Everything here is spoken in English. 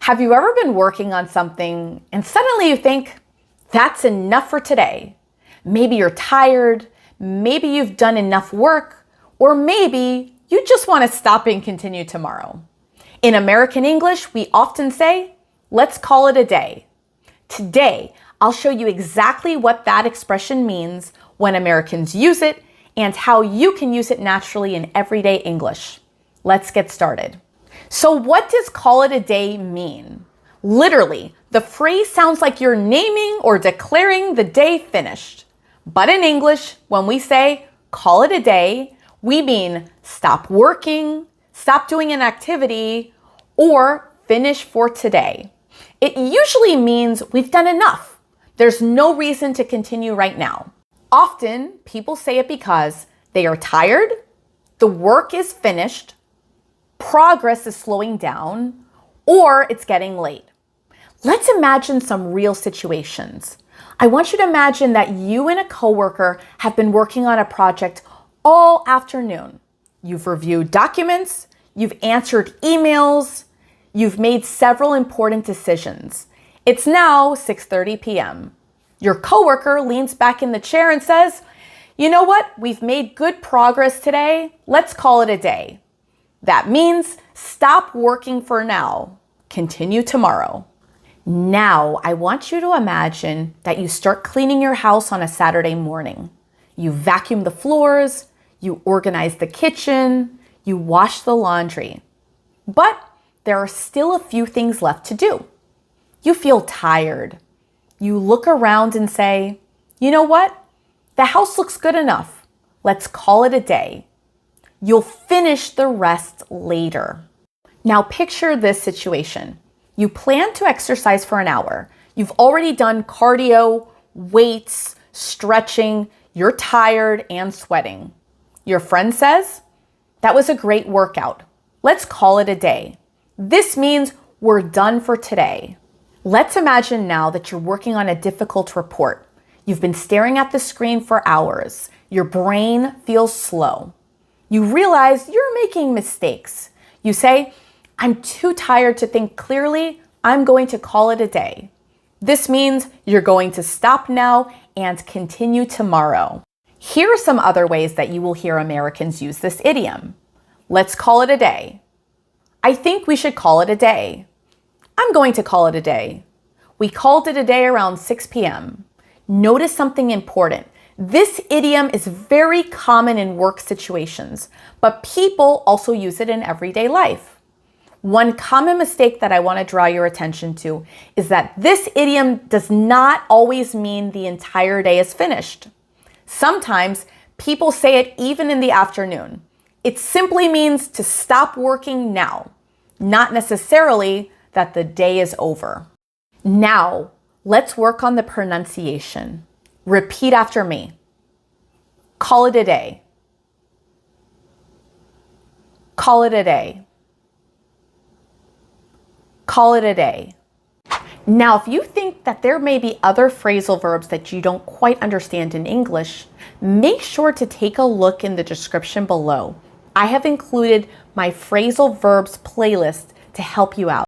Have you ever been working on something and suddenly you think, that's enough for today? Maybe you're tired, maybe you've done enough work, or maybe you just want to stop and continue tomorrow. In American English, we often say, let's call it a day. Today, I'll show you exactly what that expression means when Americans use it and how you can use it naturally in everyday English. Let's get started. So what does call it a day mean? Literally, the phrase sounds like you're naming or declaring the day finished. But in English, when we say call it a day, we mean stop working, stop doing an activity, or finish for today. It usually means we've done enough. There's no reason to continue right now. Often, people say it because they are tired, the work is finished, progress is slowing down, or it's getting late. Let's imagine some real situations. I want you to imagine that you and a coworker have been working on a project all afternoon. You've reviewed documents, you've answered emails, you've made several important decisions. It's now 6:30 p.m. Your coworker leans back in the chair and says, you know what? We've made good progress today. Let's call it a day. That means stop working for now. Continue tomorrow. Now, I want you to imagine that you start cleaning your house on a Saturday morning. You vacuum the floors, you organize the kitchen, you wash the laundry. But there are still a few things left to do. You feel tired. You look around and say, you know what? The house looks good enough. Let's call it a day. You'll finish the rest later. Now picture this situation. You plan to exercise for an hour. You've already done cardio, weights, stretching. You're tired and sweating. Your friend says, that was a great workout. Let's call it a day. This means we're done for today. Let's imagine now that you're working on a difficult report. You've been staring at the screen for hours. Your brain feels slow. You realize you're making mistakes. You say, I'm too tired to think clearly. I'm going to call it a day. This means you're going to stop now and continue tomorrow. Here are some other ways that you will hear Americans use this idiom. Let's call it a day. I think we should call it a day. I'm going to call it a day. We called it a day around 6 p.m. Notice something important. This idiom is very common in work situations, but people also use it in everyday life. One common mistake that I want to draw your attention to is that this idiom does not always mean the entire day is finished. Sometimes people say it even in the afternoon. It simply means to stop working now, not necessarily that the day is over. Now, let's work on the pronunciation. Repeat after me. Call it a day. Call it a day. Call it a day. Now, if you think that there may be other phrasal verbs that you don't quite understand in English, make sure to take a look in the description below. I have included my phrasal verbs playlist to help you out.